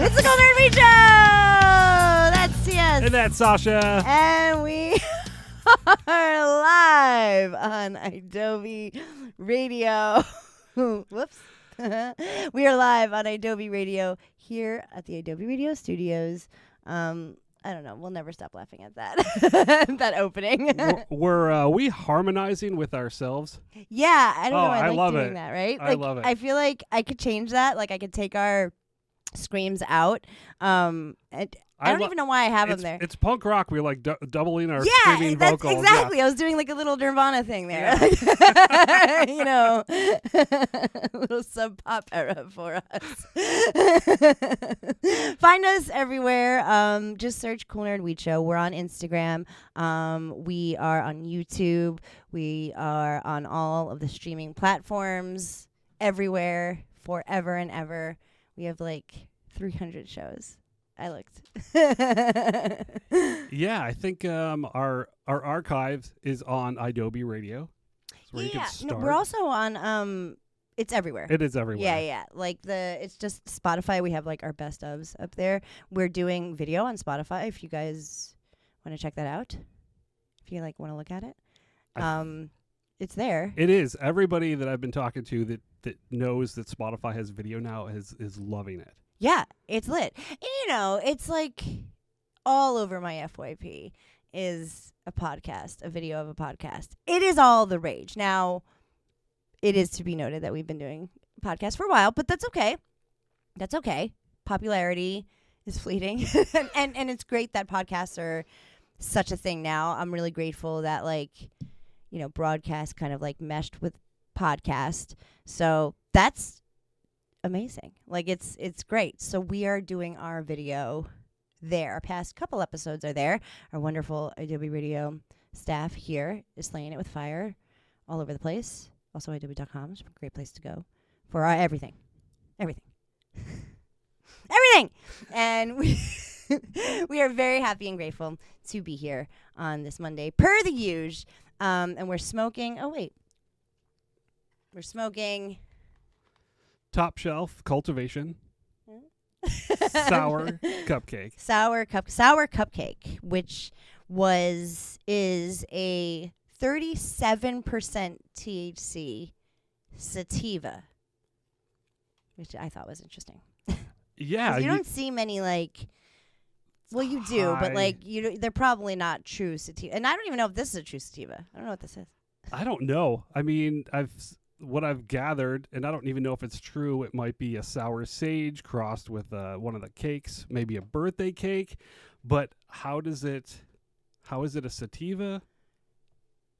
It's the Golden Reach Show! That's TS. And that's Sasha. And we are live on Adobe Radio. Whoops. We are live on Adobe Radio here at the Adobe Radio Studios. I don't know. We'll never stop laughing at that. That opening. Were we harmonizing with ourselves? Yeah, I don't know. I like love doing it. that, right? I love it. I feel like I could change that. Like I could take our screams out. I don't even know why I have them there. It's punk rock. We're like doubling our Yeah, screaming that's vocals. exactly. Yeah. I was doing like a little Nirvana thing there. Yeah. You know, little sub pop era for us. Find us everywhere. Just search Cool Nerd Weed Show. We're on Instagram. We are on YouTube. We are on all of the streaming platforms everywhere, forever and ever. We have like 300 shows. I looked. Yeah, I think our archives is on Adobe Radio. That's where you can start. No, we're also on it's everywhere. It is everywhere. Yeah. Like it's just Spotify. We have like our best ofs up there. We're doing video on Spotify if you guys want to check that out. If you like want to look at it. It's there. It is. Everybody that I've been talking to that knows that Spotify has video now is loving it. Yeah, it's lit. And you know, it's like all over my FYP is a podcast, a video of a podcast. It is all the rage. Now, it is to be noted that we've been doing podcasts for a while, but that's okay. That's okay. Popularity is fleeting. and it's great that podcasts are such a thing now. I'm really grateful that broadcast kind of like meshed with podcast. So that's amazing. Like it's great. So we are doing our video there. Our past couple episodes are there. Our wonderful Adobe Radio staff here is slaying it with fire all over the place. Also adobe.com is a great place to go for our everything. Everything. And we are very happy and grateful to be here on this Monday per the usual. And we're smoking. Oh wait. We're smoking Top shelf cultivation. Sour cupcake. Sour cupcake, which is a 37% THC sativa, which I thought was interesting. Yeah, you don't see many well, you do, but they're probably not true sativa. And I don't even know if this is a true sativa. I don't know what this is. I don't know. I mean, what I've gathered, and I don't even know if it's true, it might be a sour sage crossed with one of the cakes, maybe a birthday cake. But how is it a sativa?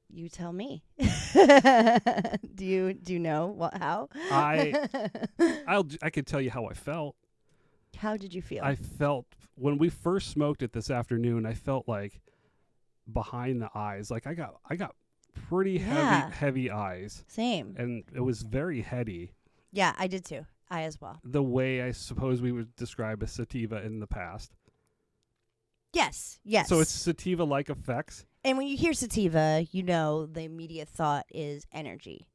You tell me. Do you know how? I could tell you how I felt. How did you feel? I felt when we first smoked it this afternoon, I felt like behind the eyes, like I got pretty heavy eyes. Same. And it was very heady. Yeah, I did too. I as well. The way I suppose we would describe a sativa in the past. Yes. So it's sativa-like effects. And when you hear sativa, you know the immediate thought is energy.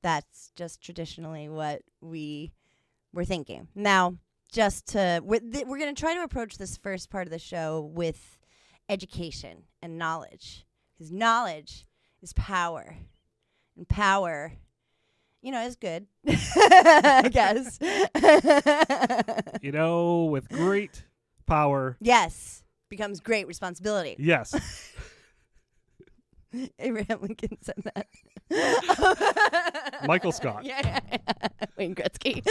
That's just traditionally what we were thinking. Now, we're going to try to approach this first part of the show with education and knowledge. Because knowledge is power. And power, is good. I guess. With great power. Yes. Becomes great responsibility. Yes. Abraham Lincoln said that. Michael Scott. Yeah. Wayne Gretzky.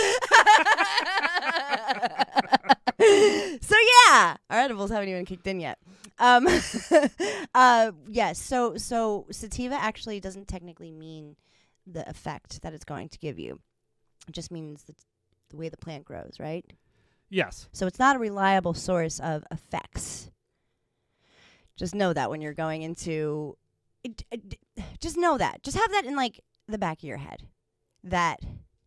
So yeah, our edibles haven't even kicked in yet. Yes. So sativa actually doesn't technically mean the effect that it's going to give you. It just means the way the plant grows, right? Yes. So it's not a reliable source of effects. Just know that when you're going into just know that. Just have that in the back of your head that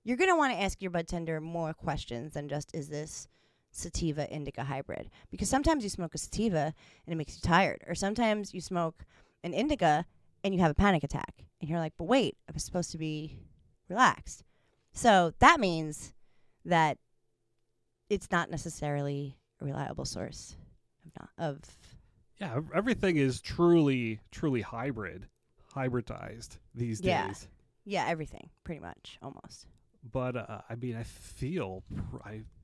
you're going to want to ask your bud tender more questions than just, is this sativa indica hybrid? Because sometimes you smoke a sativa and it makes you tired. Or sometimes you smoke an indica and you have a panic attack. And you're like, but wait, I was supposed to be relaxed. So that means that it's not necessarily a reliable source of Yeah, everything is truly hybridized these Yeah. days. Yeah, everything, pretty much, almost. But I mean,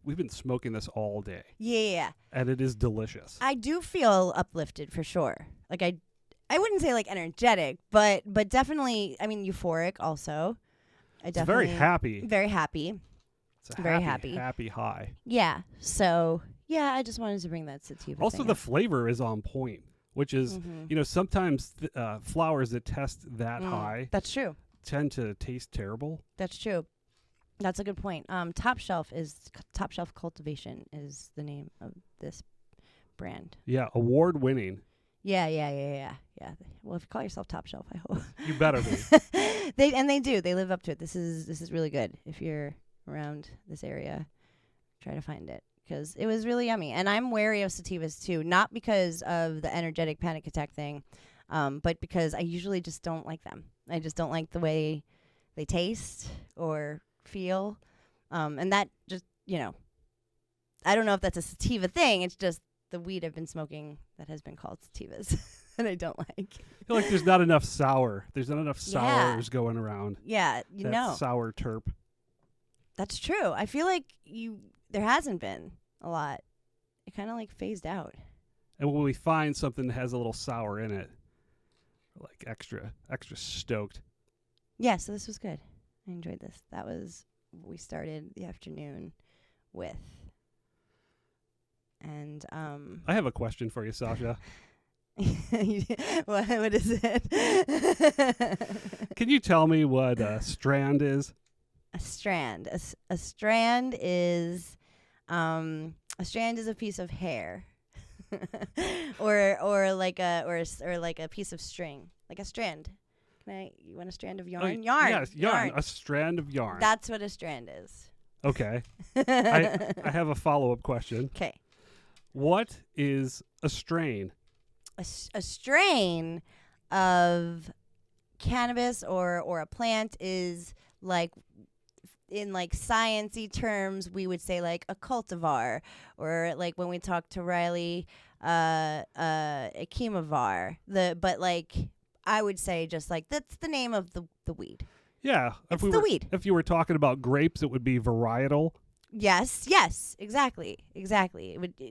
we've been smoking this all day, Yeah. and it is delicious. I do feel uplifted for sure. Like I wouldn't say like energetic, but definitely, I mean, euphoric also. It's very happy. Very happy. It's a very happy high. Yeah. So, yeah, I just wanted to bring that sativa Also, thing the up. flavor is on point, which is, sometimes flowers that test that high That's true. tend to taste terrible. That's true. That's a good point. Top Shelf Cultivation is the name of this brand. Yeah, award winning. Yeah. Well, if you call yourself Top Shelf, I hope You better be. they do. They live up to it. This is really good. If you're around this area, try to find it because it was really yummy. And I'm wary of sativas too, not because of the energetic panic attack thing, but because I usually just don't like them. I just don't like the way they taste or feel, and that just I don't know if that's a sativa thing. It's just the weed I've been smoking that has been called sativas that I don't like. I feel like there's not enough sour. There's not enough Yeah. sours going around. Yeah, That sour terp. That's true. I feel like there hasn't been a lot. It kind of like phased out. And when we find something that has a little sour in it, we're like extra stoked. Yeah, so this was good. I enjoyed this. That was what we started the afternoon with. And I have a question for you, Sasha. what is it? Can you tell me what a strand is? A strand. A strand is a piece of hair, or like a piece of string, like a strand. You want a strand of yarn? Yarn. Yes, yarn. A strand of yarn. That's what a strand is. Okay. I have a follow-up question. Okay. What is a strain? A strain of cannabis or a plant is like, in like sciencey terms, we would say like a cultivar, or like when we talk to Riley, a chemovar. But like I would say just like that's the name of the weed. Yeah. It's the weed. If you were talking about grapes, it would be varietal. Yes, exactly.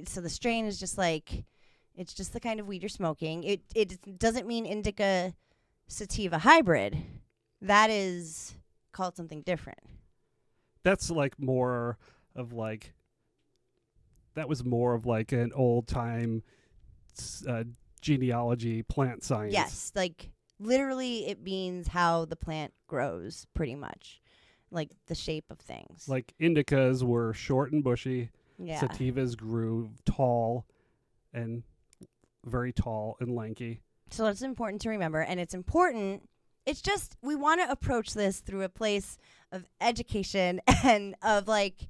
So the strain is just like, it's just the kind of weed you're smoking. It doesn't mean indica sativa hybrid. That is called something different. That's like more of like, that was more of like an old time genealogy, plant science. Yes, like literally it means how the plant grows, pretty much. Like the shape of things. Like indicas were short and bushy. Yeah. Sativas grew tall and very tall and lanky. So that's important to remember. And it's important. It's just we want to approach this through a place of education and of like,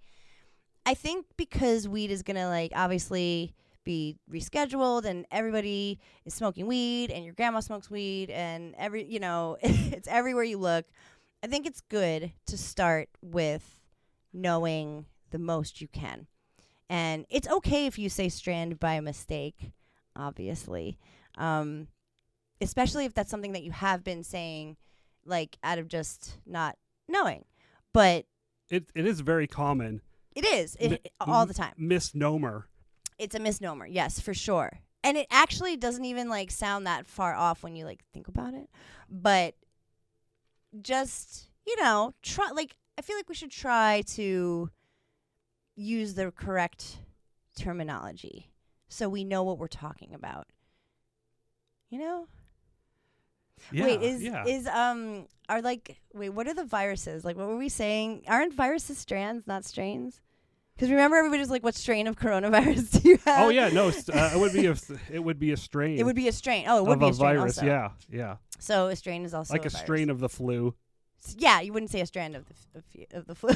I think because weed is going to like obviously be rescheduled and everybody is smoking weed and your grandma smokes weed and it's everywhere you look. I think it's good to start with knowing the most you can. And it's okay if you say strand by mistake, obviously. Especially if that's something that you have been saying, like, out of just not knowing. But it is very common. It is. All the time. Misnomer. It's a misnomer, yes, for sure. And it actually doesn't even, like, sound that far off when you, like, think about it. But just, try, like, I feel like we should try to use the correct terminology so we know what we're talking about. Yeah, what are the viruses? Like, what were we saying? Aren't viruses strands, not strains? Because remember, everybody's like, what strain of coronavirus do you have? Oh, yeah, no, it would be a strain. It would be a strain. Oh, it would be a strain virus, also. Yeah. So a strain is also like a virus. strain of the flu. Yeah, you wouldn't say a strand of the flu.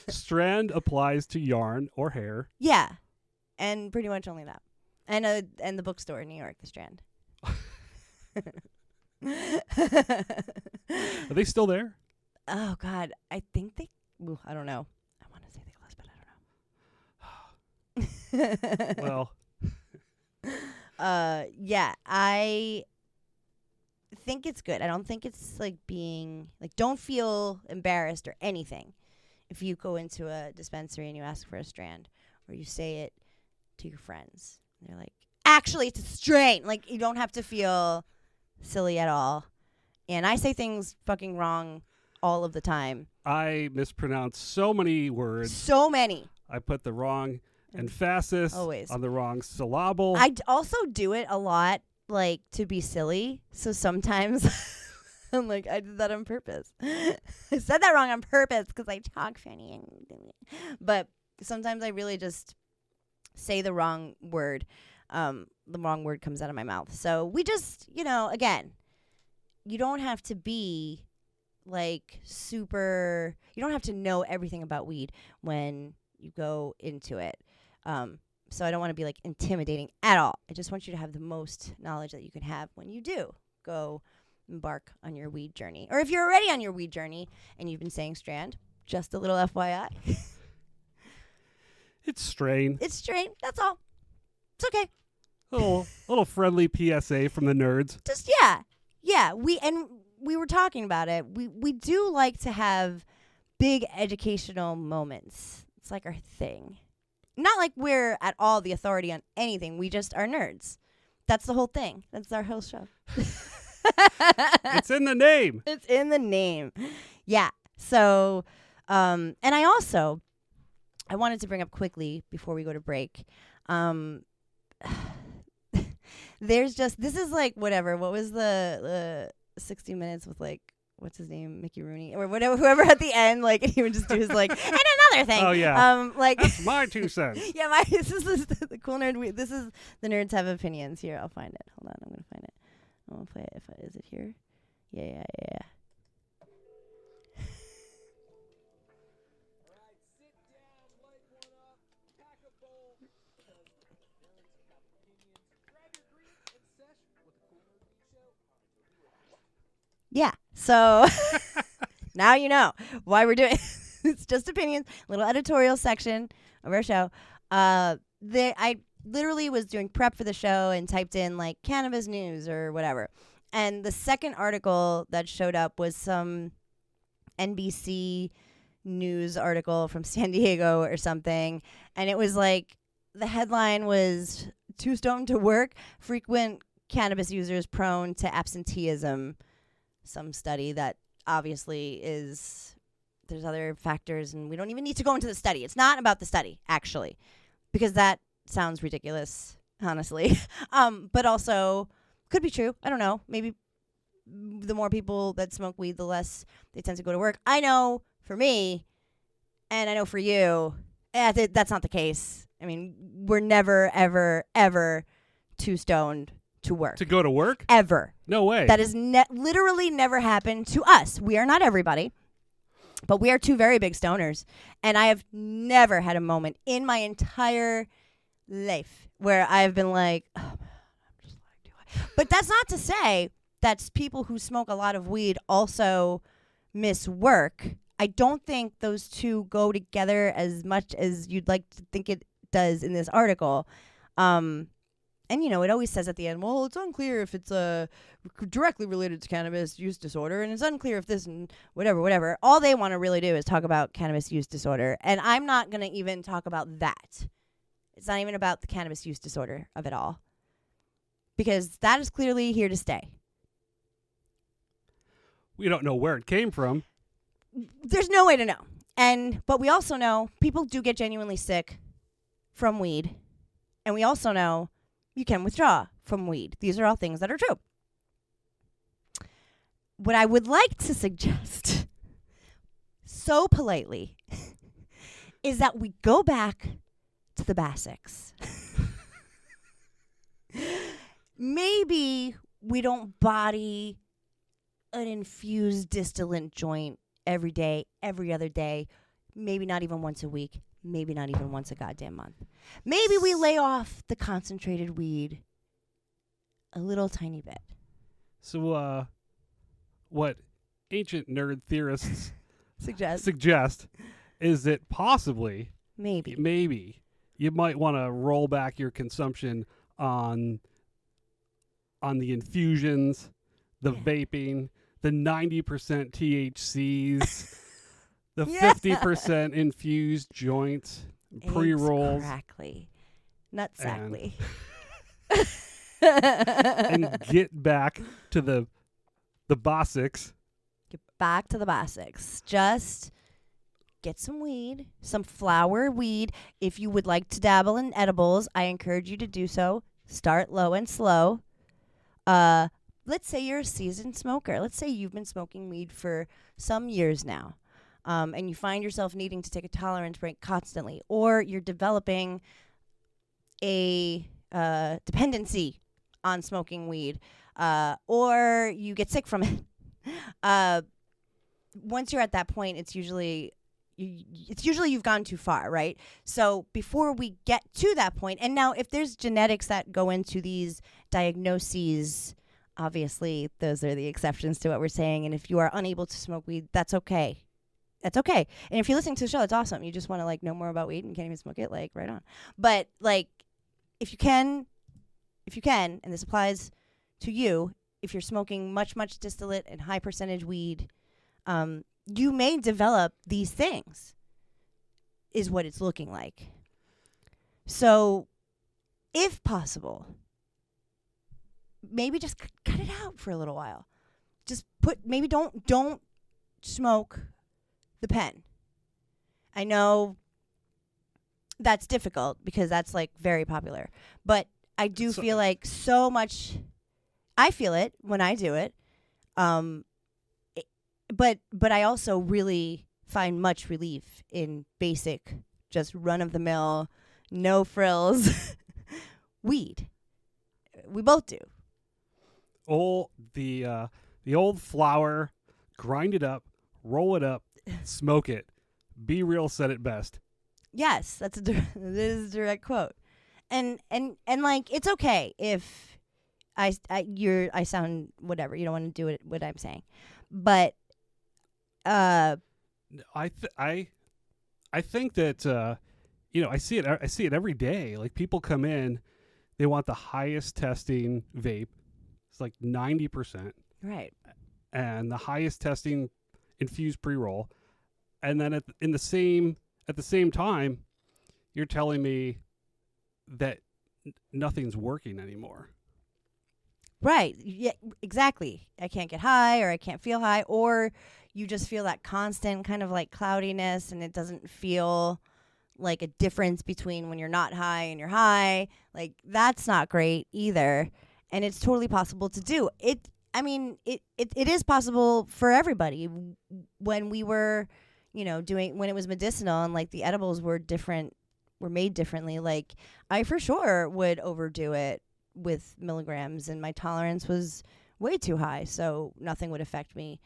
Strand applies to yarn or hair. Yeah, and pretty much only that. And the bookstore in New York, the Strand. Are they still there? Oh God, I think they. I don't know. I want to say they Well, yeah, I think it's good. I don't think it's like being like, don't feel embarrassed or anything if you go into a dispensary and you ask for a strand or you say it to your friends. They're like, actually, it's a strain. Like, you don't have to feel silly at all. And I say things fucking wrong all of the time. I mispronounce so many words. So many. I put the wrong emphasis Always on the wrong syllable. I also do it a lot, like, to be silly. So sometimes I'm like, I did that on purpose. I said that wrong on purpose because I talk funny. But sometimes I really just say the wrong word. The wrong word comes out of my mouth. So we just, again, you don't have to be like super, you don't have to know everything about weed when you go into it. So I don't want to be like intimidating at all. I just want you to have the most knowledge that you can have when you do go embark on your weed journey. Or if you're already on your weed journey and you've been saying strand, just a little FYI. It's strain. It's strain. That's all. It's okay. Little friendly PSA from the nerds. Just yeah. We were talking about it. We do like to have big educational moments. It's like our thing. Not like we're at all the authority on anything. We just are nerds. That's the whole thing. That's our whole show. It's in the name. It's in the name. Yeah. So, and I wanted to bring up quickly before we go to break. There's just, this is like whatever. What was the 60 Minutes with like, what's his name, Mickey Rooney or whatever, whoever at the end, like, and he would just do his like, and another thing. Oh yeah. Like that's my 2 cents. Yeah, this is the cool nerd. This is the nerds have opinions. Here, I'll find it. Hold on, I'm gonna find it. I'm gonna play it. Is it here? Yeah. Yeah. So now you know why we're doing. It's just opinions. Little editorial section of our show. I literally was doing prep for the show and typed in like cannabis news or whatever, and the second article that showed up was some NBC news article from San Diego or something, and it was like the headline was "Too stoned to work. Frequent cannabis users prone to absenteeism." Some study that obviously is, there's other factors, and we don't even need to go into the study. It's not about the study, actually, because that sounds ridiculous, honestly. But also could be true. I don't know. Maybe the more people that smoke weed, the less they tend to go to work. I know for me, and I know for you, that's not the case. I mean, we're never, ever, ever too stoned to work. To go to work? Ever. No way. That has literally never happened to us. We are not everybody, but we are two very big stoners. And I have never had a moment in my entire life where I've been like, oh, man, I'm just like, do I? But that's not to say that people who smoke a lot of weed also miss work. I don't think those two go together as much as you'd like to think it does in this article. And, it always says at the end, well, it's unclear if it's directly related to cannabis use disorder, and it's unclear if this and whatever. All they want to really do is talk about cannabis use disorder, and I'm not going to even talk about that. It's not even about the cannabis use disorder of it all, because that is clearly here to stay. We don't know where it came from. There's no way to know. But we also know people do get genuinely sick from weed, and we also know you can withdraw from weed. These are all things that are true. What I would like to suggest, so politely, is that we go back to the basics. Maybe we don't body an infused distillant joint every day, every other day, maybe not even once a week, maybe not even once a goddamn month. Maybe we lay off the concentrated weed a little tiny bit. So, what ancient nerd theorists suggest is that possibly, maybe, you might want to roll back your consumption on the infusions, the vaping, the 90% THCs, the 50% infused joints, pre-rolls. Exactly. Nutsackly. And get back to the basics. Get back to the basics. Just get some weed, some flower weed. If you would like to dabble in edibles, I encourage you to do so. Start low and slow. Let's say you're a seasoned smoker. Let's say you've been smoking weed for some years now, and you find yourself needing to take a tolerance break constantly, or you're developing a dependency on smoking weed, or you get sick from it. Once you're at that point, it's usually you've gone too far, right? So before we get to that point, and now if there's genetics that go into these diagnoses, obviously those are the exceptions to what we're saying. And if you are unable to smoke weed, that's okay. That's okay. And if you're listening to the show, that's awesome. You just want to like know more about weed and can't even smoke it, like right on. But like if you can, and this applies to you, if you're smoking much distillate and high percentage weed, you may develop these things, is what it's looking like. So, if possible, maybe just cut it out for a little while. Just maybe don't smoke the pen. I know that's difficult because that's like very popular, but I do feel like so much. I feel it when I do it. But I also really find much relief in basic, just run-of-the-mill, no frills weed. We both do. The old flower, grind it up, roll it up, smoke it. Be Real said it best. Yes, this is a direct quote. And like it's okay if I sound whatever. You don't want to do what I'm saying, but. I think that I see it every day. Like people come in, they want the highest testing vape. It's like 90%. Right. And the highest testing infused pre-roll. And then at the same time, you're telling me that nothing's working anymore. Right. Yeah, exactly. I can't get high, or I can't feel high, or you just feel that constant kind of like cloudiness, and it doesn't feel like a difference between when you're not high and you're high. Like that's not great either. And it's totally possible to do. It is possible for everybody. When we were, when it was medicinal and like the edibles were made differently, like I for sure would overdo it with milligrams, and my tolerance was way too high, so nothing would affect me.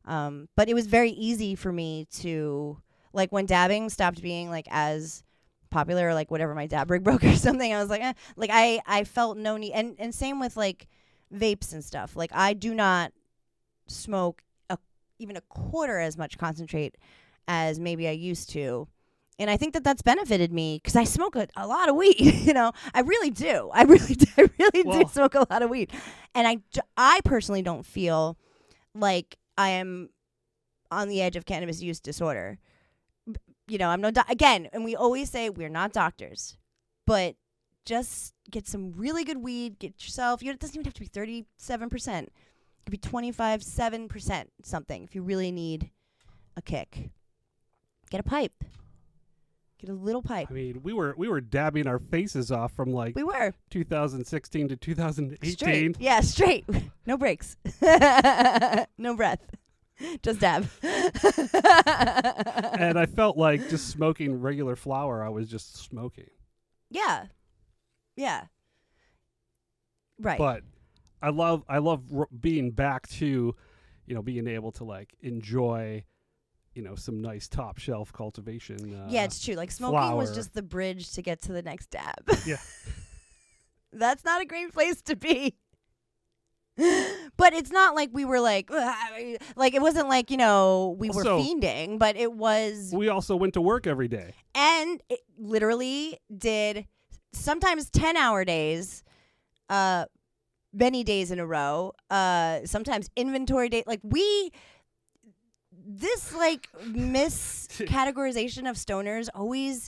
But it was very easy for me to, like, when dabbing stopped being like as popular, or like whatever, my dab rig broke or something, I was like, like I felt no need. And same with like vapes and stuff. Like I do not smoke even a quarter as much concentrate as maybe I used to. And I think that that's benefited me because I smoke a lot of weed. I really do. I really do smoke a lot of weed. And I personally don't feel like I am on the edge of cannabis use disorder. I'm no again, and we always say we're not doctors, but just get some really good weed. Get yourself. It doesn't even have to be 37%. It could be 25.7% something if you really need a kick. Get a pipe. Get a little pipe. I mean, we were dabbing our faces off from like 2016 to 2018. Straight. Yeah, straight. No breaks. No breath. Just dab. And I felt like just smoking regular flower, I was just smoking. Yeah. Yeah. Right. But I love being back to, being able to like enjoy, some nice top shelf cultivation. Yeah, it's true. Like smoking flower. was just the bridge to get to the next dab. Yeah. That's not a great place to be. But it's not like we were like it wasn't like, we were Also, fiending, but it was. We also went to work every day. And it literally did sometimes 10-hour days, many days in a row, sometimes inventory day. This miscategorization of stoners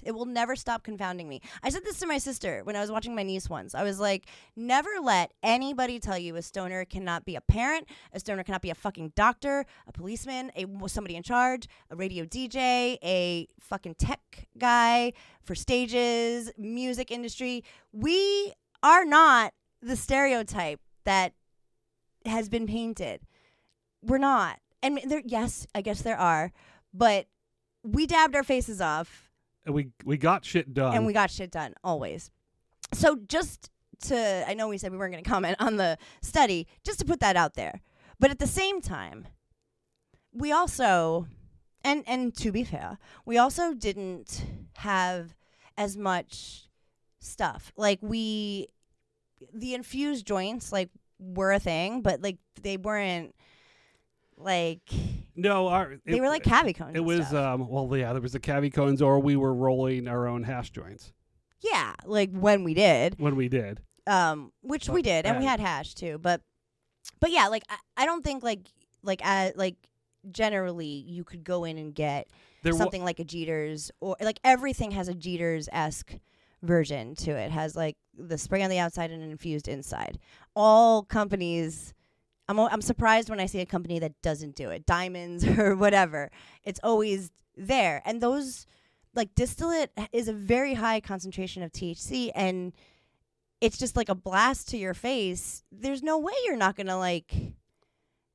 it will never stop confounding me. I said this to my sister when I was watching my niece once. I was like, never let anybody tell you a stoner cannot be a parent, a stoner cannot be a fucking doctor, a policeman, somebody in charge, a radio DJ, a fucking tech guy for stages, music industry. We are not the stereotype that has been painted. We're not. And yes, I guess there are, but we dabbed our faces off. And we got shit done. And we got shit done, always. So I know we said we weren't going to comment on the study, just to put that out there. But at the same time, we also, and to be fair, we also didn't have as much stuff. The infused joints, were a thing, but, they weren't. No, they were like cavi cones. It was there was the cavi cones, or we were rolling our own hash joints. Yeah, when we did. Which we did, and we had hash too. But yeah, I don't think generally you could go in and get something like a Jeter's, or everything has a Jeter's-esque version to it. It has the spray on the outside and an infused inside. All companies. I'm surprised when I see a company that doesn't do it. Diamonds or whatever. It's always there. And those, distillate is a very high concentration of THC, and it's just a blast to your face. There's no way you're not going to,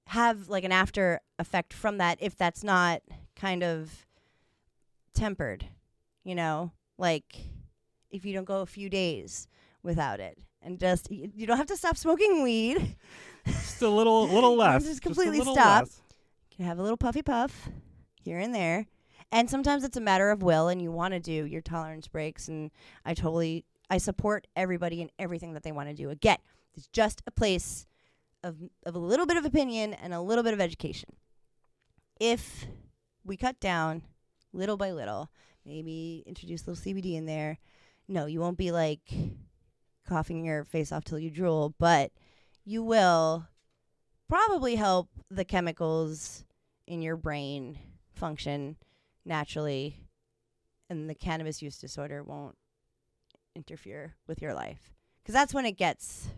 have, an after effect from that if that's not kind of tempered, if you don't go a few days without it. And just, you don't have to stop smoking weed. Just a little less. Just completely stop. You can have a little puffy puff here and there. And sometimes it's a matter of will, and you want to do your tolerance breaks. And I support everybody in everything that they want to do. Again, it's just a place of a little bit of opinion and a little bit of education. If we cut down little by little, maybe introduce a little CBD in there. No, you won't be coughing your face off till you drool, but you will probably help the chemicals in your brain function naturally, and the cannabis use disorder won't interfere with your life. Because that's when it gets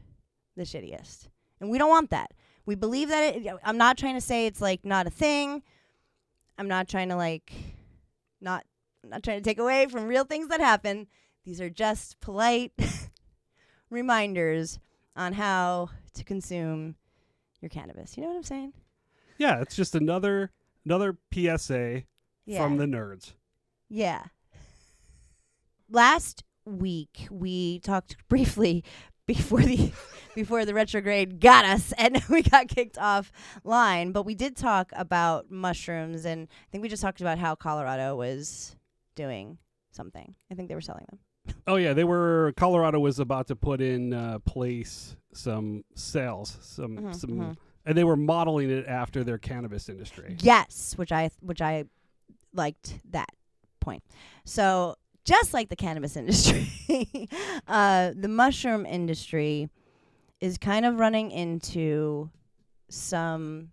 the shittiest. And we don't want that. We believe that I'm not trying to say it's not a thing. I'm not trying to I'm not trying to take away from real things that happen. These are just polite reminders on how to consume your cannabis. You know what I'm saying? Yeah, it's just another PSA from the nerds. Yeah. Last week we talked briefly before the retrograde got us and we got kicked offline, but we did talk about mushrooms, and I think we just talked about how Colorado was doing something. I think they were selling them. Oh yeah, Colorado was about to put in place some sales, and they were modeling it after their cannabis industry. Yes, which I liked that point. So just like the cannabis industry, the mushroom industry is kind of running into some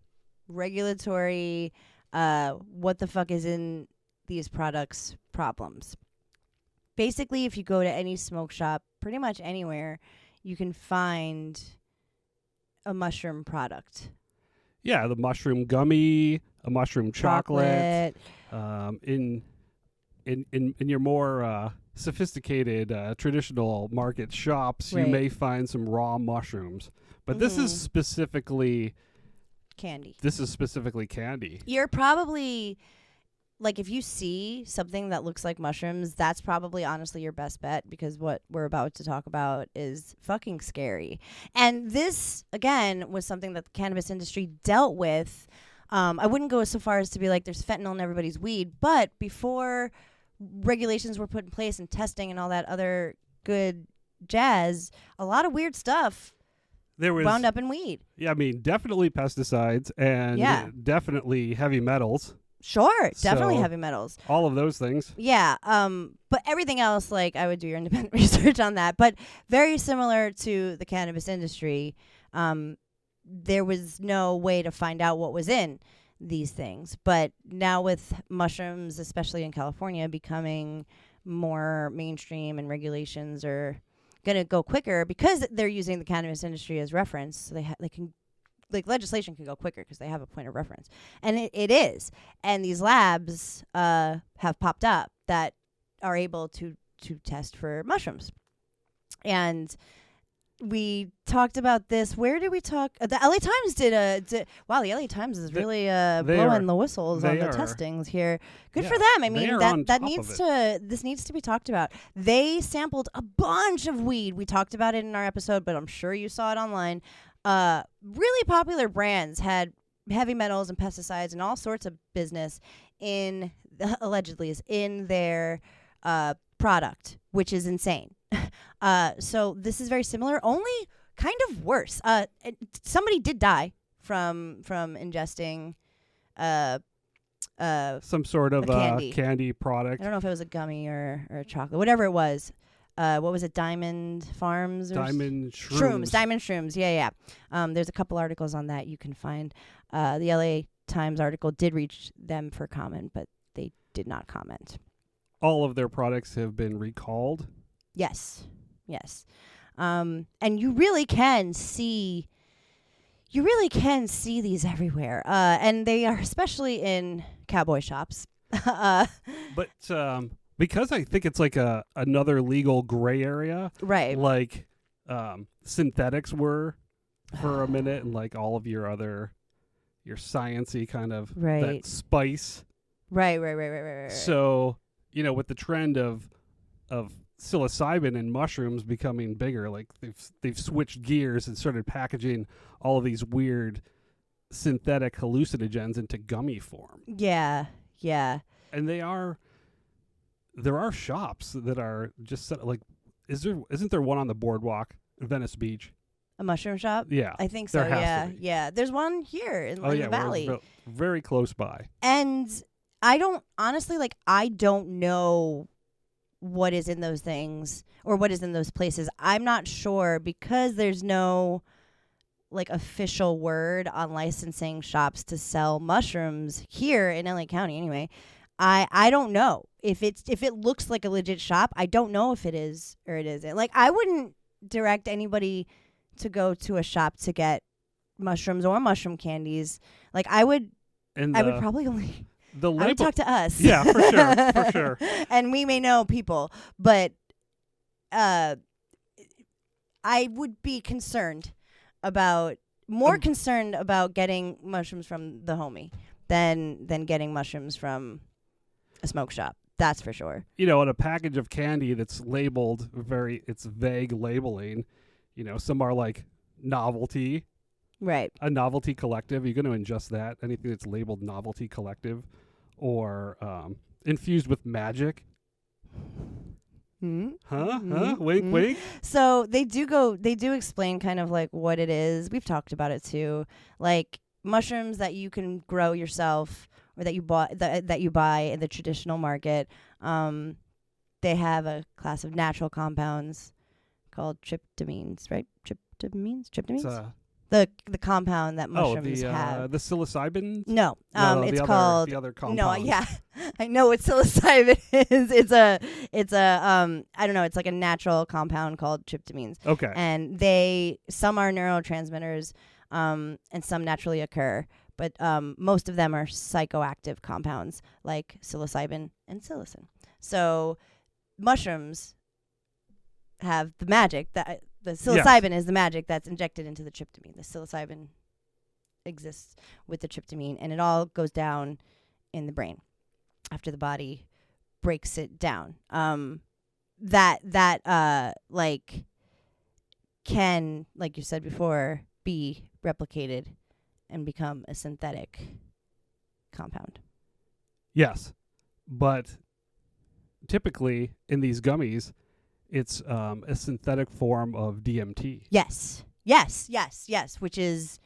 regulatory what the fuck is in these products problems. Basically, if you go to any smoke shop, pretty much anywhere, you can find a mushroom product. Yeah, the mushroom gummy, a mushroom chocolate. In your more sophisticated traditional market shops, right, you may find some raw mushrooms. But this is specifically candy. You're probably... if you see something that looks like mushrooms, that's probably honestly your best bet, because what we're about to talk about is fucking scary. And this, again, was something that the cannabis industry dealt with. I wouldn't go so far as to be there's fentanyl in everybody's weed, but before regulations were put in place and testing and all that other good jazz, a lot of weird stuff there was wound up in weed. Yeah, I mean, definitely pesticides and Yeah. definitely heavy metals. Sure, definitely So, heavy metals. all of those things. Yeah, but everything else, like, I would do your independent research on that. But very similar to the cannabis industry, there was no way to find out what was in these things. But now with mushrooms, especially in California, becoming more mainstream and regulations are going to go quicker because they're using the cannabis industry as reference. So they can, like, legislation can go quicker because they have a point of reference. And it is. And these labs have popped up that are able to test for mushrooms. And we talked about this. Where did we talk? The LA Times did wow, the LA Times is really blowing the whistles on the testings here. Good for them. I mean, this needs to be talked about. They sampled a bunch of weed. We talked about it in our episode, but I'm sure you saw it online. Really popular brands had heavy metals and pesticides and all sorts of business allegedly is in their product, which is insane. So this is very similar, only kind of worse. Somebody did die from ingesting some sort of candy product. I don't know if it was a gummy or a chocolate, whatever it was. What was it? Diamond Farms? Diamond Shrooms. Diamond Shrooms. Yeah. There's a couple articles on that you can find. The LA Times article did reach them for comment, but they did not comment. All of their products have been recalled. Yes. And you really can see these everywhere. And they are especially in cowboy shops. But because I think it's like another legal gray area. Right. Like synthetics were for a minute, and like all of your sciencey kind of that spice. Right. So, with the trend of psilocybin and mushrooms becoming bigger, like they've switched gears and started packaging all of these weird synthetic hallucinogens into gummy form. Yeah. And there are shops that are just like, isn't there one on the boardwalk in Venice Beach? A mushroom shop? Yeah. I think so. Yeah. There's one here in the valley. Very close by. And I don't know what is in those things or what is in those places. I'm not sure because there's no like official word on licensing shops to sell mushrooms here in LA County anyway. I don't know if it looks like a legit shop. I don't know if it is or it isn't. Like, I wouldn't direct anybody to go to a shop to get mushrooms or mushroom candies. Like, I would probably only the label, I would talk to us. Yeah, for sure. And we may know people, but I would be concerned about getting mushrooms from the homie than getting mushrooms from a smoke shop. That's for sure. In a package of candy that's labeled it's vague labeling, some are like novelty. Right. A novelty collective. You're going to ingest that. Anything that's labeled novelty collective or infused with magic. Wink, wink. So they do explain kind of like what it is. We've talked about it too. Like mushrooms that you can grow yourself or that you buy in the traditional market. They have a class of natural compounds called tryptamines, right? Tryptamines? The compound that mushrooms have. The psilocybin? No, it's called the other compound. No, yeah, I know what psilocybin is. It's a I don't know. It's like a natural compound called tryptamines. Okay. And some are neurotransmitters, and some naturally occur, but most of them are psychoactive compounds like psilocybin and psilocin. So mushrooms have the magic that. The psilocybin is the magic that's injected into the tryptamine. The psilocybin exists with the tryptamine, and it all goes down in the brain after the body breaks it down. That can, like you said before, be replicated and become a synthetic compound. Yes, but typically in these gummies, it's a synthetic form of DMT. Yes. Yes, which is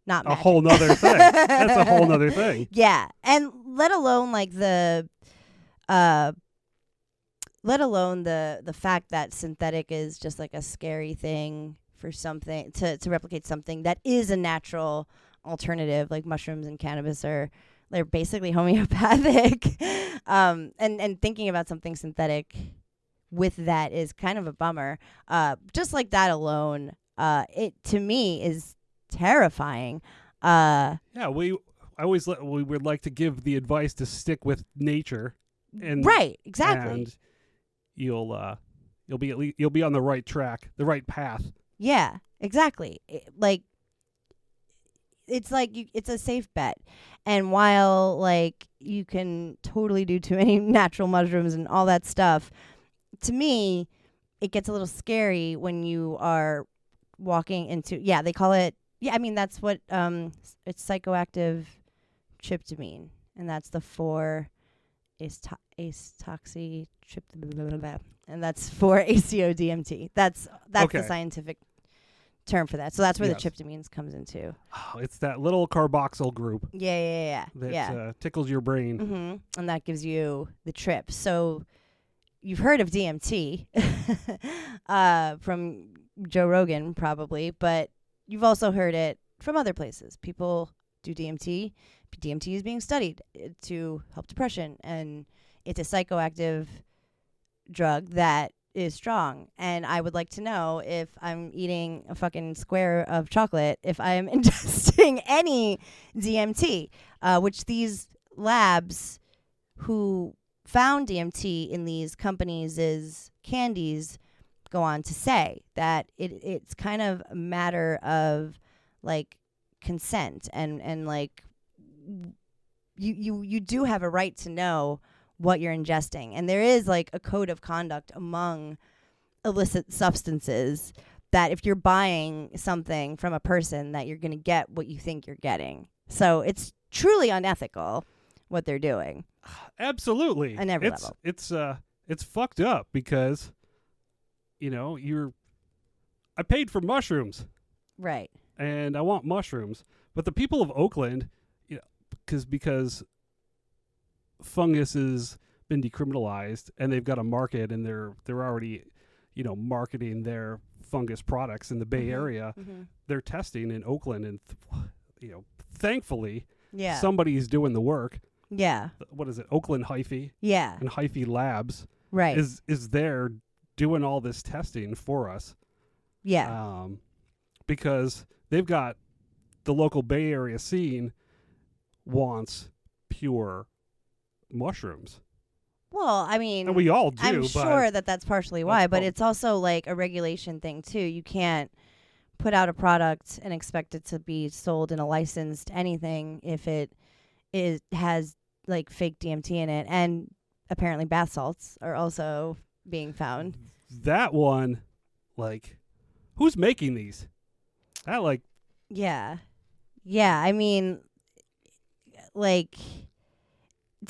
not A magic. whole nother thing. That's a whole nother thing. Yeah, and let alone like the fact that synthetic is just like a scary thing for something to replicate something that is a natural alternative, like mushrooms and cannabis they're basically homeopathic. And thinking about something synthetic with that is kind of a bummer. Just like that alone, it to me is terrifying. Yeah, we would like to give the advice to stick with nature, and right, exactly. and you'll be on the right track, the right path. Yeah, exactly. It's a safe bet. And while like you can totally do too many natural mushrooms and all that stuff, to me, it gets a little scary when you are walking into they call it that's what it's psychoactive tryptamine, and that's the 4 ace-toxy tryptamine, and that's for ACO-DMT. That's Okay. the scientific term for that. So that's where Yes. the tryptamines comes into. Oh, it's that little carboxyl group Yeah. that tickles your brain. Mm-hmm. And that gives you the trip. So you've heard of DMT from Joe Rogan probably, but you've also heard it from other places. People do DMT. DMT is being studied to help depression, and it's a psychoactive drug that is strong. And I would like to know, if I'm eating a fucking square of chocolate, if I am ingesting any DMT, which these labs who found DMT in these companies' candies go on to say that it's kind of a matter of like consent, and like you do have a right to know what you're ingesting, and there is like a code of conduct among illicit substances that if you're buying something from a person, that you're going to get what you think you're getting. So it's truly unethical what they're doing. Absolutely. On every level. It's fucked up because I paid for mushrooms. Right. And I want mushrooms. But the people of Oakland, because fungus has been decriminalized and they've got a market, and they're already, marketing their fungus products in the Bay Area. Mm-hmm. They're testing in Oakland, and thankfully, Yeah. somebody's doing the work. Yeah. What is it? Oakland Hyphy Yeah. and Hyphy Labs Right. is there doing all this testing for us. Yeah. Because they've got the local Bay Area scene wants pure mushrooms. Well, I mean, And we all do. I'm but sure that's partially why, but all. it's also like a regulation thing too. You can't put out a product and expect it to be sold in a licensed anything if it has like fake DMT in it. And apparently bath salts are also being found. That one, like, who's making these? That, like, Yeah. Yeah, I mean, like,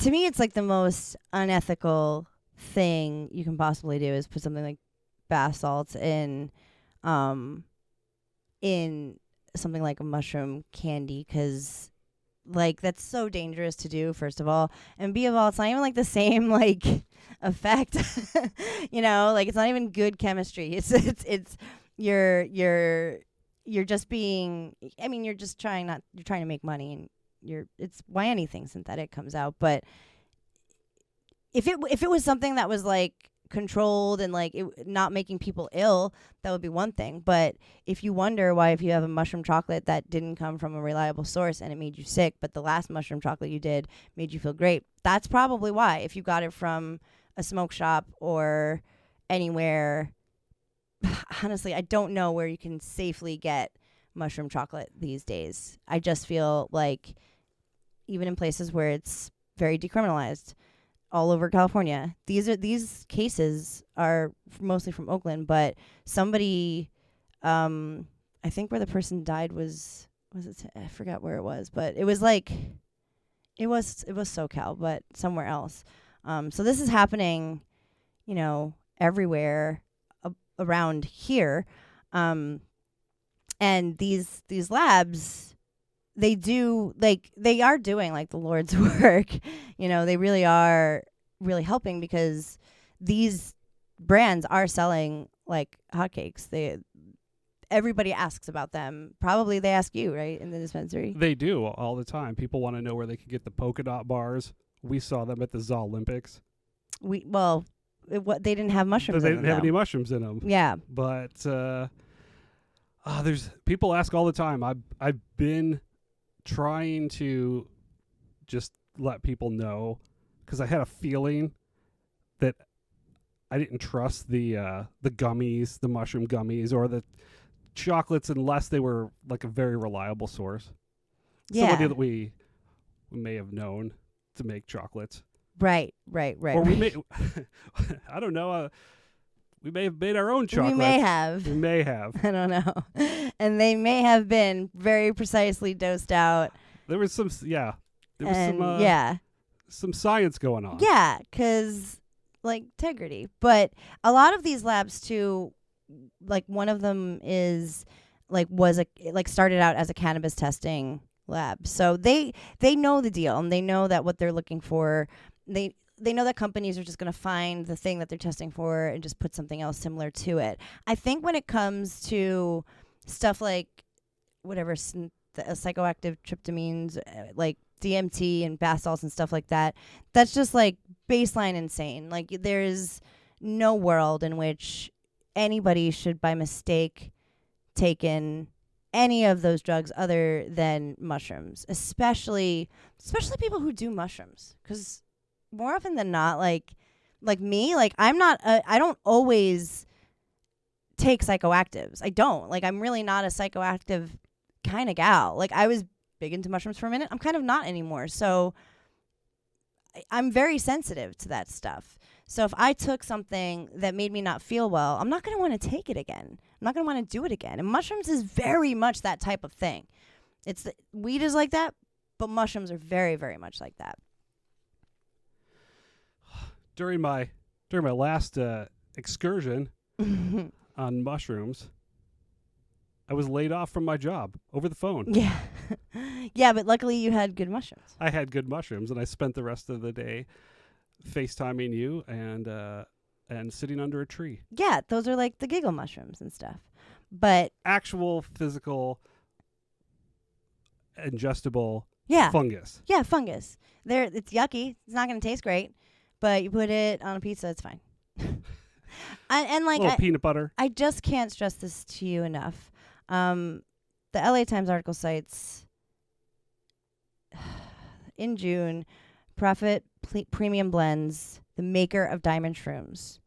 to me, it's like the most unethical thing you can possibly do is put something like bath salts in something like a mushroom candy, because like that's so dangerous to do, first of all, and B of all, it's not even like the same like effect. Like it's not even good chemistry. It's you're just being, I mean, you're trying to make money, and it's why anything synthetic comes out. But if it was something that was like controlled and like it not making people ill, that would be one thing. But if you wonder why, if you have a mushroom chocolate that didn't come from a reliable source and it made you sick, but the last mushroom chocolate you did made you feel great, that's probably why. If you got it from a smoke shop or anywhere, honestly, I don't know where you can safely get mushroom chocolate these days. I just feel like even in places where it's very decriminalized, all over California, these cases are mostly from Oakland, but somebody, I think where the person died was it? I forgot where it was, but it was like, it was SoCal, but somewhere else. So this is happening, everywhere around here. And these labs, they are doing like the Lord's work. They really are really helping, because these brands are selling like hotcakes. Everybody asks about them. Probably they ask you, right, in the dispensary. They do all the time. People want to know where they can get the polka dot bars. We saw them at the Zolympics. They didn't have mushrooms. They in didn't have any mushrooms in them. Yeah, but there's people ask all the time. I've been trying to just let people know, because I had a feeling that I didn't trust the gummies, the mushroom gummies, or the chocolates, unless they were like a very reliable source. Yeah. Somebody that we may have known to make chocolates. Right. Or we may, I don't know. We may have made our own chocolates. We may have. I don't know. And they may have been very precisely dosed out. There was some, There was some science going on. Yeah, because like integrity. But a lot of these labs too, like one of them is started out as a cannabis testing lab. So they know the deal, and they know that what they're looking for. They know that companies are just going to find the thing that they're testing for and just put something else similar to it. I think when it comes to stuff like whatever psychoactive tryptamines, like DMT and bath salts and stuff like that, that's just like baseline insane. Like there's no world in which anybody should by mistake taken any of those drugs other than mushrooms, especially people who do mushrooms, because more often than not, like me, like I don't always take psychoactives. I don't. Like I'm really not a psychoactive kind of gal. Like I was big into mushrooms for a minute. I'm kind of not anymore. So I'm very sensitive to that stuff. So if I took something that made me not feel well, I'm not going to want to take it again. I'm not going to want to do it again. And mushrooms is very much that type of thing. Weed is like that, but mushrooms are very, very much like that. During my last excursion on mushrooms, I was laid off from my job over the phone. Yeah. Yeah, but luckily you had good mushrooms. I had good mushrooms, and I spent the rest of the day FaceTiming you and sitting under a tree. Yeah, those are like the giggle mushrooms and stuff. But actual physical ingestible fungus. Yeah, fungus. It's yucky. It's not going to taste great, but you put it on a pizza, it's fine. and like a little peanut butter. I just can't stress this to you enough. The LA Times article cites in June, Profit Premium Blends, the maker of diamond shrooms,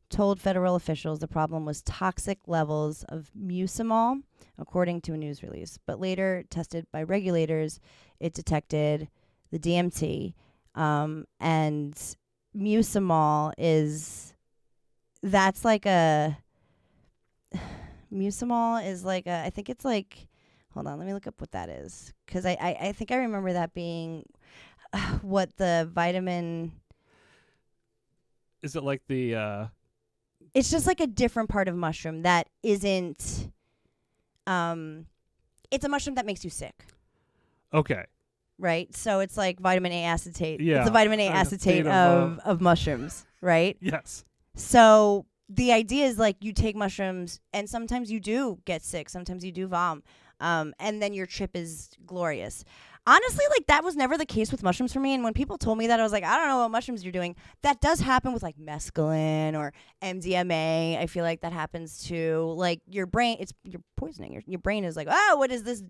told federal officials the problem was toxic levels of mucimol, according to a news release. But later, tested by regulators, it detected the DMT. And mucimol I think it's like, hold on, let me look up what that is. Because I think I remember that being what the vitamin... Is it like the... It's just like a different part of mushroom that isn't... it's a mushroom that makes you sick. Okay. Right? So it's like vitamin A acetate. Yeah. It's the vitamin A acetate of mushrooms, right? Yes. So the idea is like you take mushrooms and sometimes you do get sick. Sometimes you do vom. And then your trip is glorious. Honestly, like that was never the case with mushrooms for me. And when people told me that, I was like, I don't know what mushrooms you're doing. That does happen with like mescaline or MDMA. I feel like that happens too. Like your brain, you're poisoning. Your brain is like, oh, what is this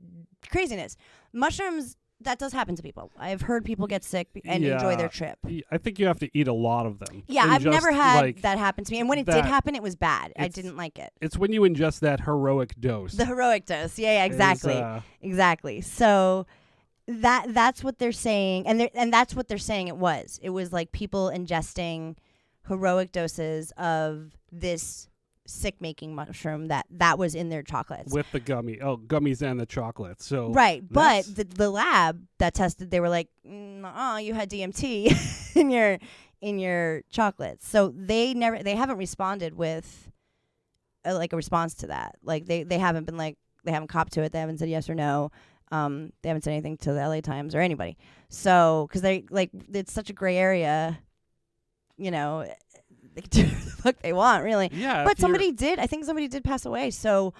craziness? Mushrooms, that does happen to people. I've heard people get sick and enjoy their trip. I think you have to eat a lot of them. Yeah, I've never had that happen to me. And when it did happen, it was bad. I didn't like it. It's when you ingest that heroic dose. The heroic dose. Yeah, exactly. Exactly. So that's what they're saying. And that's what they're saying it was. It was like people ingesting heroic doses of this sick-making mushroom that was in their chocolates. With the gummies and the chocolate. So right, but the lab that tested, they were like, you had DMT in your chocolates. So they haven't responded with a response to that. Like they haven't been like, they haven't copped to it. They haven't said yes or no. They haven't said anything to the LA Times or anybody. So, because they like, it's such a gray area, you know, they can do what the fuck they want, really. Yeah. But somebody did. I think somebody did pass away. So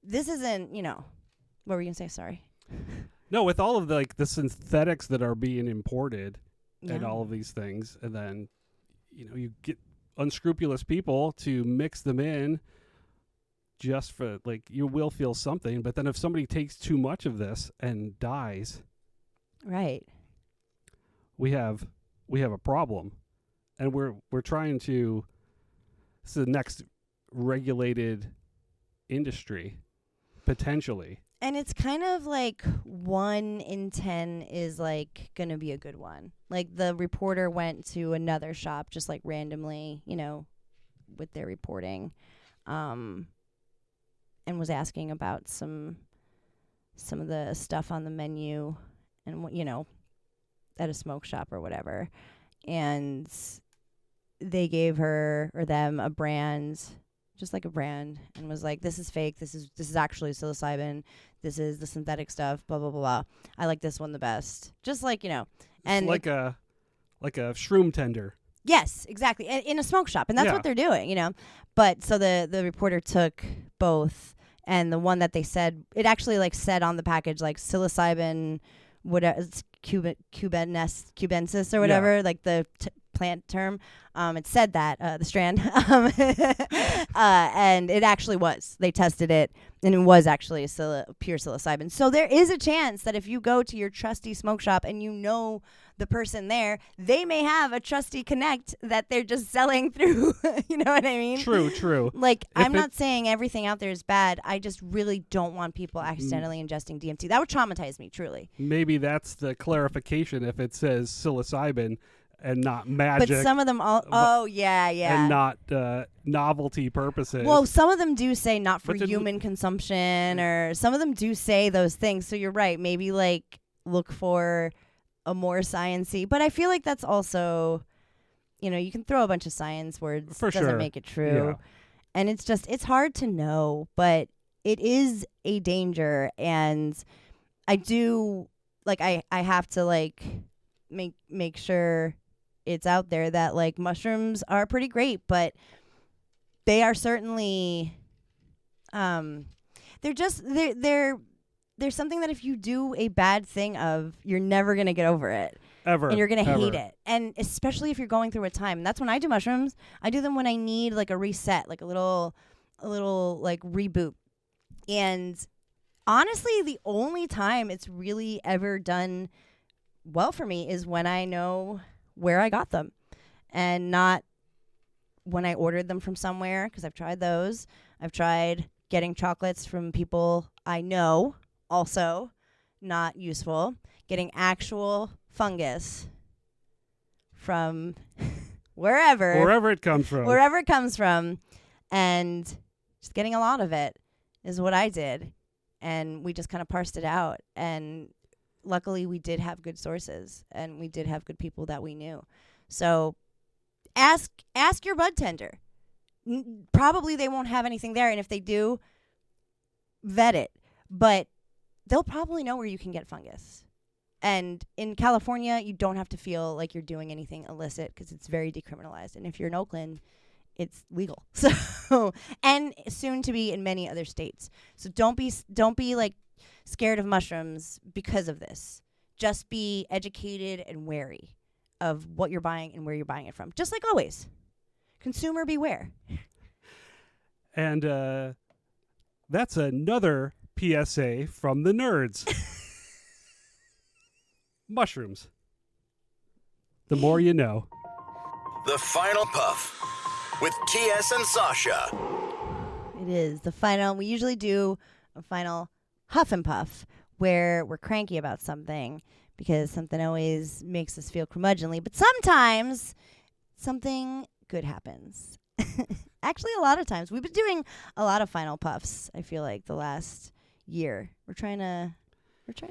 this isn't, you know, what were you gonna say? Sorry. No, with all of the synthetics that are being imported and Yeah. all of these things, and then, you know, you get unscrupulous people to mix them in just for, like, you will feel something. But then if somebody takes too much of this and dies, Right. we have a problem. And we're trying to, this is the next regulated industry, potentially. And it's kind of like 1 in 10 is like going to be a good one. Like the reporter went to another shop just like randomly, you know, with their reporting, and was asking about some of the stuff on the menu and, you know, at a smoke shop or whatever. And they gave her or them a brand, just like a brand, and was like, this is fake. This is actually psilocybin. This is the synthetic stuff, blah, blah, blah, blah. I like this one the best. Just like, you know. And it's like a shroom tender. Yes, exactly. In a smoke shop. And that's Yeah. what they're doing, you know. But so the reporter took both, and the one that they said, it actually like said on the package like psilocybin, whatever, it's cubensis or whatever, like the plant term. It said that, the strand. And it actually was. They tested it, and it was actually pure psilocybin. So there is a chance that if you go to your trusty smoke shop and you know the person there, they may have a trusty connect that they're just selling through. You know what I mean? True. Like, I'm not saying everything out there is bad. I just really don't want people accidentally ingesting DMT. That would traumatize me, truly. Maybe that's the clarification if it says psilocybin and not magic. But some of them yeah. And not novelty purposes. Well, some of them do say not for But human consumption, or some of them do say those things. So you're right. Maybe like look for a more science-y. But I feel like that's also, you know, you can throw a bunch of science words. For doesn't sure. make it true. Yeah. And it's just, it's hard to know, but it is a danger. And I do, like, I have to like make sure it's out there that like mushrooms are pretty great, but they are certainly there's something that if you do a bad thing of, you're never going to get over it. Ever. And you're going to hate it. And especially if you're going through a time. And that's when I do mushrooms. I do them when I need like a reset, like a little like reboot. And honestly, the only time it's really ever done well for me is when I know where I got them, and not when I ordered them from somewhere, because I've tried those. I've tried getting chocolates from people I know, also not useful. Getting actual fungus from wherever it comes from. And just getting a lot of it is what I did. And we just kind of parsed it out. And luckily we did have good sources, and we did have good people that we knew. So ask your bud tender. Probably they won't have anything there. And if they do, vet it. But they'll probably know where you can get fungus. And in California, you don't have to feel like you're doing anything illicit because it's very decriminalized. And if you're in Oakland, it's legal. So, and soon to be in many other states. So don't be like scared of mushrooms because of this. Just be educated and wary of what you're buying and where you're buying it from. Just like always. Consumer beware. And that's another PSA from the nerds. Mushrooms. The more you know. The Final Puff with TS and Sasha. It is the final. We usually do a final huff and puff where we're cranky about something because something always makes us feel curmudgeonly. But sometimes something good happens. Actually, a lot of times. We've been doing a lot of final puffs, I feel like, the last year. We're trying to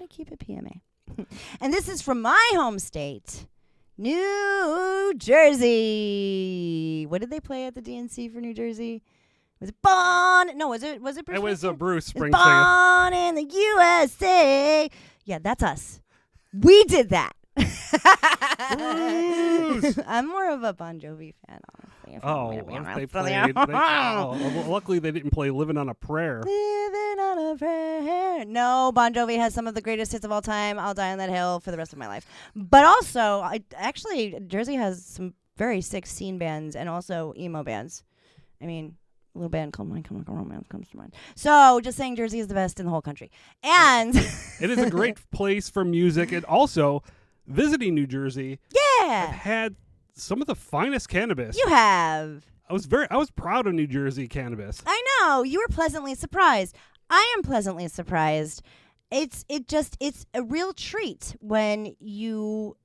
keep it PMA. And this is from my home state, New Jersey. What did they play at the DNC for New Jersey? Was it Born? No, was it Bruce It was Springsteen? Bruce It's Springsteen. Born in the USA. Yeah, that's us. We did that. Bruce! I'm more of a Bon Jovi fan, honestly. Oh, they played. Luckily, they didn't play "Living on a Prayer." Living on a prayer. No, Bon Jovi has some of the greatest hits of all time. I'll die on that hill for the rest of my life. But also, Jersey has some very sick scene bands and also emo bands. I mean, a little band called My Chemical Romance comes to mind. So, just saying Jersey is the best in the whole country. And It is a great place for music, and also visiting New Jersey. I've yeah, had some of the finest cannabis. you have. I was proud of New Jersey cannabis. I know. You were pleasantly surprised. I am pleasantly surprised. It's a real treat when you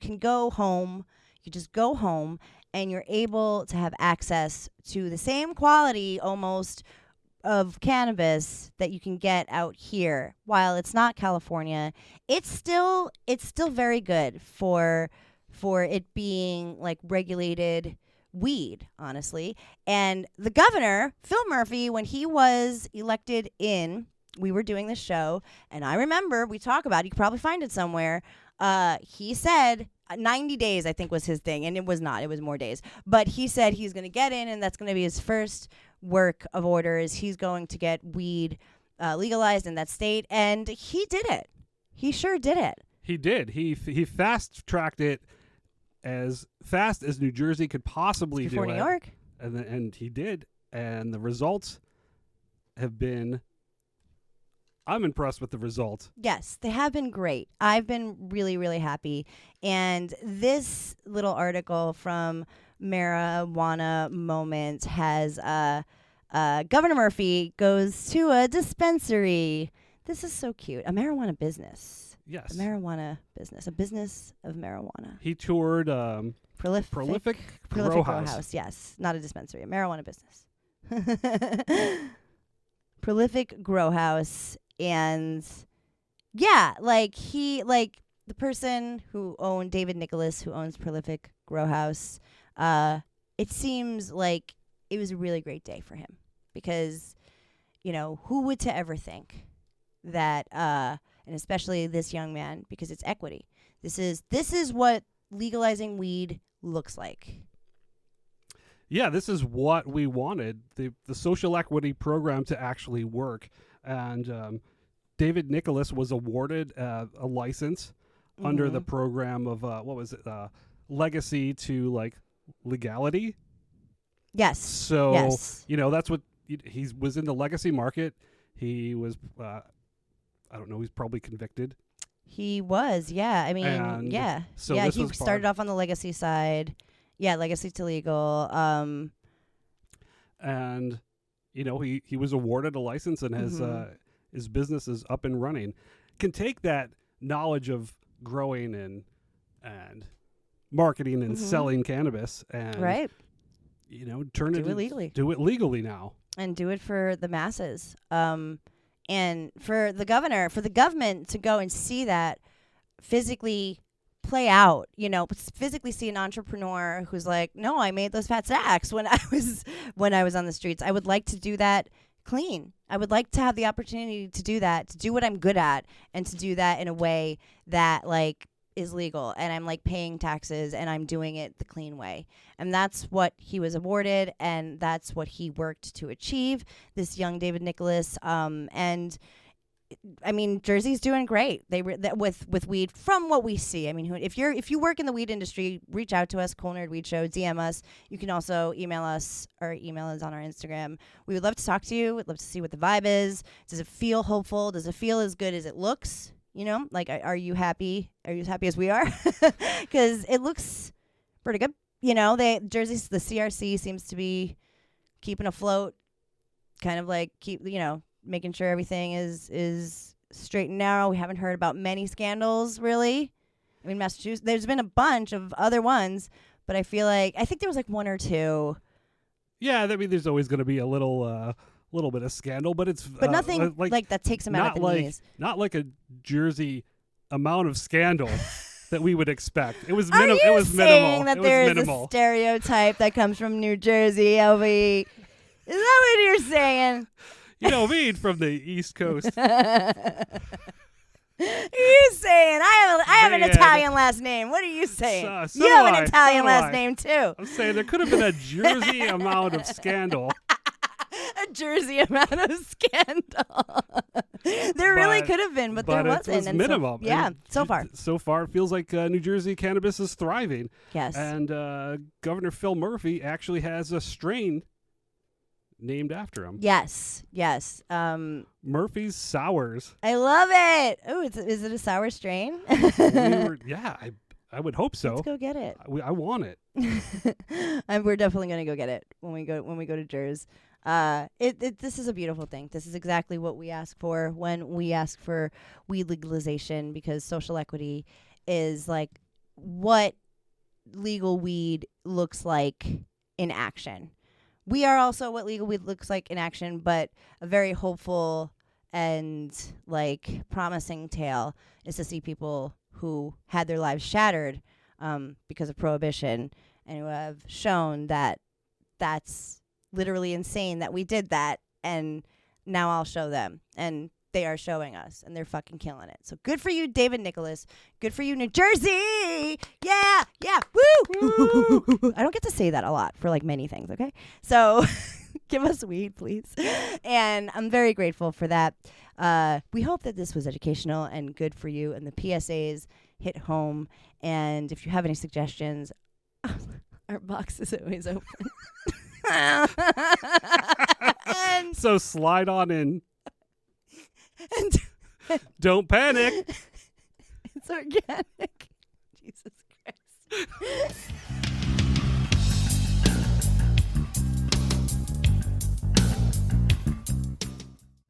can go home. You just go home and you're able to have access to the same quality almost of cannabis that you can get out here. While it's not California, it's still very good for it being like regulated weed, honestly. And the governor, Phil Murphy, when he was elected in, we were doing this show, and I remember we talk about it, you can probably find it somewhere. He said 90 days, I think, was his thing, and it was not. It was more days. But he said he's going to get in, and that's going to be his first work of orders. He's going to get weed legalized in that state, and he did it. He sure did it. He did. He fast-tracked it as fast as New Jersey could possibly Before do New it. York. And he did. And the results have been... I'm impressed with the results. Yes, they have been great. I've been really, really happy. And this little article from Marijuana Moment has Governor Murphy goes to a dispensary. This is so cute. A marijuana business. Yes. A marijuana business. A business of marijuana. He toured Prolific Grow Grow House. House. Yes, not a dispensary. A marijuana business. Prolific Grow House. And yeah, the person who owned David Nicholas, who owns Prolific Grow House, it seems like it was a really great day for him because, who would to ever think that, and especially this young man, because it's equity. This is what legalizing weed looks like. Yeah, this is what we wanted, the social equity program to actually work. And David Nicholas was awarded a license under the program of, legacy to, legality. Yes. So, yes. That's what he was in the legacy market. He was, I don't know, he's probably convicted. He was, yeah. I mean, And yeah. so yeah, this he was started off on the legacy side. Yeah, legacy to legal. And, he was awarded a license and has his business is up and running. Can take that knowledge of growing and marketing and selling cannabis and right. Turn Do it it legally. Do it legally now. And do it for the masses. And for the government to go and see that physically play out, physically see an entrepreneur who's like, no, I made those fat sacks when I was on the streets. I would like to do that clean. I would like to have the opportunity to do that, to do what I'm good at, and to do that in a way that is legal, and I'm paying taxes, and I'm doing it the clean way. And that's what he was awarded, and that's what he worked to achieve, this young David Nicholas. And I mean, Jersey's doing great. With weed, from what we see. I mean, if you work in the weed industry, reach out to us, Cool Nerd Weed Show, DM us. You can also email us. Our email is on our Instagram. We would love to talk to you. We'd love to see what the vibe is. Does it feel hopeful? Does it feel as good as it looks? Are you happy? Are you as happy as we are? Because it looks pretty good. The CRC seems to be keeping afloat, kind of making sure everything is straight and narrow. We haven't heard about many scandals, really. I mean, Massachusetts, there's been a bunch of other ones, but I think there was one or two. Yeah, I mean, there's always going to be a little bit of scandal, but it's nothing that takes them out at the knees. Not like a Jersey amount of scandal that we would expect. It was Are you it was saying minimal. that It there was is minimal. a stereotype that comes from New Jersey? that what you're saying? You know me from the East Coast. You saying I have an Man. Italian last name? What are you saying? So you have do an I, Italian so do last I. name too. I'm saying there could have been a Jersey amount of scandal. A Jersey amount of scandal. There really But- could have been, but there it wasn't. was and minimum. So, yeah, And so far. So far, it feels like New Jersey cannabis is thriving. Yes. And Governor Phil Murphy actually has a strain named after him. Yes. Murphy's Sours. I love it. Oh, is it a sour strain? I would hope so. Let's go get it. I want it. And we're definitely gonna go get it when we go to Jersey. This is a beautiful thing. This is exactly what we ask for when we ask for weed legalization, because social equity is like what legal weed looks like in action. We are also what legal weed looks like in action, but a very hopeful and like promising tale is to see people who had their lives shattered because of prohibition, and who have shown that that's literally insane that we did that, and now I'll show them, and they are showing us, and they're fucking killing it. So good for you, David Nicholas. Good for you, New Jersey. Yeah, woo. I don't get to say that a lot for like many things, okay? So give us weed, please. And I'm very grateful for that. We hope that this was educational and good for you, and the PSAs hit home. And if you have any suggestions, our box is always open. and So slide on in. and Don't panic. it's organic. Jesus Christ.